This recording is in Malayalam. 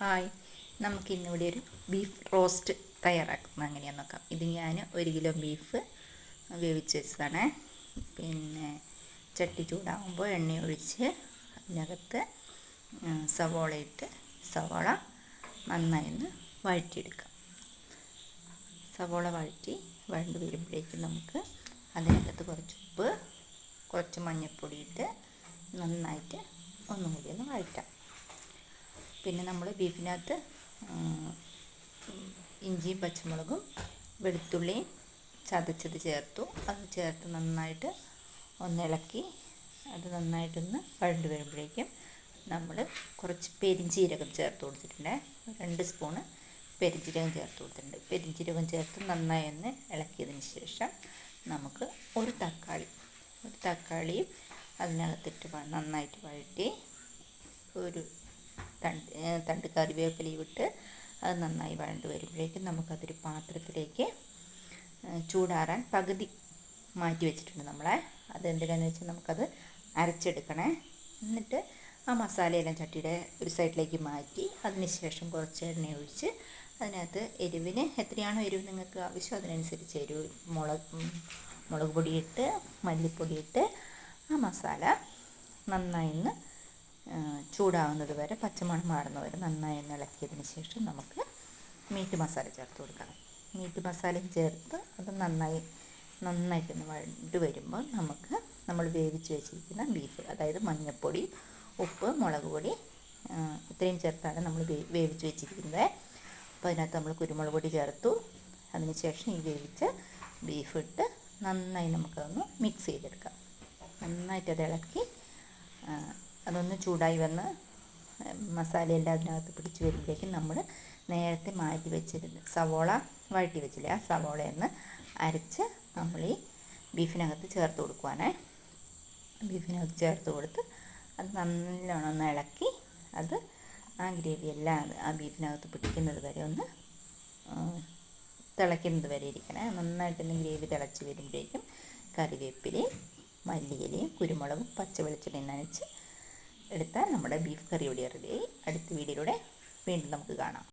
ഹായ്, നമുക്കിന്നിവിടെ ഒരു ബീഫ് റോസ്റ്റ് തയ്യാറാക്കുന്നത് എങ്ങനെയാണെന്ന് നോക്കാം. ഇത് ഞാൻ 1 കിലോ ബീഫ് വേവിച്ച് വെച്ചതാണ്. പിന്നെ ചട്ടി ചൂടാകുമ്പോൾ എണ്ണ ഒഴിച്ച് അതിനകത്ത് സവോള ഇട്ട് സവോള നന്നായി ഒന്ന് വഴറ്റിയെടുക്കാം. സവോള വഴണ്ട് വരുമ്പോഴേക്കും നമുക്ക് അതിനകത്ത് കുറച്ച് ഉപ്പ്, കുറച്ച് മഞ്ഞൾപ്പൊടി ഇട്ട് നന്നായിട്ട് ഒന്നും കൂടി ഒന്ന് വഴറ്റാം. പിന്നെ നമ്മൾ ബീഫിനകത്ത് ഇഞ്ചിയും പച്ചമുളകും വെളുത്തുള്ളിയും ചതച്ചത് ചേർത്തു. അത് ചേർത്ത് നന്നായിട്ട് ഒന്നിളക്കി അത് നന്നായിട്ടൊന്ന് വഴണ്ട് വരുമ്പോഴേക്കും നമ്മൾ കുറച്ച് പെരിഞ്ചീരകം ചേർത്ത് കൊടുത്തിട്ടുണ്ട്. 2 സ്പൂണ് പെരിഞ്ചീരകം ചേർത്ത് കൊടുത്തിട്ടുണ്ട്. പെരിഞ്ചീരകം ചേർത്ത് നന്നായി ഒന്ന് ഇളക്കിയതിന് ശേഷം നമുക്ക് ഒരു തക്കാളിയും അതിനകത്തിട്ട് നന്നായിട്ട് വഴറ്റി ഒരു തണ്ട് കറിവേപ്പിലയും ഇട്ട് അത് നന്നായി വഴണ്ട് വരുമ്പോഴേക്കും നമുക്കതൊരു പാത്രത്തിലേക്ക് ചൂടാറാൻ പകുതി മാറ്റി വെച്ചിട്ടുണ്ട് നമ്മളെ. അതെന്തിനാന്ന് വെച്ചാൽ നമുക്കത് അരച്ചെടുക്കണേ. എന്നിട്ട് ആ മസാലയെല്ലാം ചട്ടിയുടെ ഒരു സൈഡിലേക്ക് മാറ്റി അതിന് ശേഷം കുറച്ച് എണ്ണ ഒഴിച്ച് അതിനകത്ത് എരിവിന് എത്രയാണോ എരിവ് നിങ്ങൾക്ക് ആവശ്യം അതിനനുസരിച്ച് എരിവ് മുളക് പൊടിയിട്ട് മല്ലിപ്പൊടിയിട്ട് ആ മസാല നന്നായി ഒന്ന് ചൂടാവുന്നത് വരെ പച്ചമണം മാറുന്നത് വരെ നന്നായി ഒന്ന് ഇളക്കിയതിന് ശേഷം നമുക്ക് മീറ്റ് മസാല ചേർത്ത് കൊടുക്കാം. മീറ്റ് മസാലയും ചേർത്ത് അത് നന്നായിട്ടൊന്ന് വഴണ്ട് വരുമ്പോൾ നമുക്ക് നമ്മൾ വേവിച്ച് വെച്ചിരിക്കുന്ന ബീഫ്, അതായത് മഞ്ഞൾപ്പൊടി, ഉപ്പ്, മുളക് പൊടി ഇത്രയും ചേർത്താണ് നമ്മൾ വേവിച്ച് വെച്ചിരിക്കുന്നത്. അപ്പോൾ അതിനകത്ത് നമ്മൾ കുരുമുളക് പൊടി ചേർത്തു. അതിന് ശേഷം ഈ വേവിച്ച ബീഫ് ഇട്ട് നന്നായി നമുക്കതൊന്ന് മിക്സ് ചെയ്തെടുക്കാം. നന്നായിട്ട് അത് ഇളക്കി അതൊന്ന് ചൂടായി വന്ന് മസാലയെല്ലാം അതിനകത്ത് പിടിച്ച് വരുമ്പോഴേക്കും നമ്മൾ നേരത്തെ മാറ്റി വെച്ചിരുന്ന സവോള വഴറ്റി വെച്ചില്ലേ, ആ സവോളയൊന്ന് അരച്ച് നമ്മൾ ഈ ബീഫിനകത്ത് ചേർത്ത് കൊടുക്കുവാനേ. ബീഫിനകത്ത് ചേർത്ത് കൊടുത്ത് അത് നല്ലോണം ഒന്ന് ഇളക്കി അത് ആ ഗ്രേവി എല്ലാം ആ ബീഫിനകത്ത് പിടിക്കുന്നത് വരെ ഒന്ന് തിളയ്ക്കുന്നത് വരെ ഇരിക്കണേ. നന്നായിട്ടൊന്ന് ഗ്രേവി തിളച്ച് വരുമ്പോഴേക്കും കറിവേപ്പിലയും മല്ലിയിലയും കുരുമുളകും പച്ച വെളിച്ചെണ്ണയും നനച്ച് എടുത്താൽ നമ്മുടെ ബീഫ് കറി ഇവിടെ റെഡിയായി. അടുത്ത വീഡിയോയിലൂടെ വീണ്ടും നമുക്ക് കാണാം.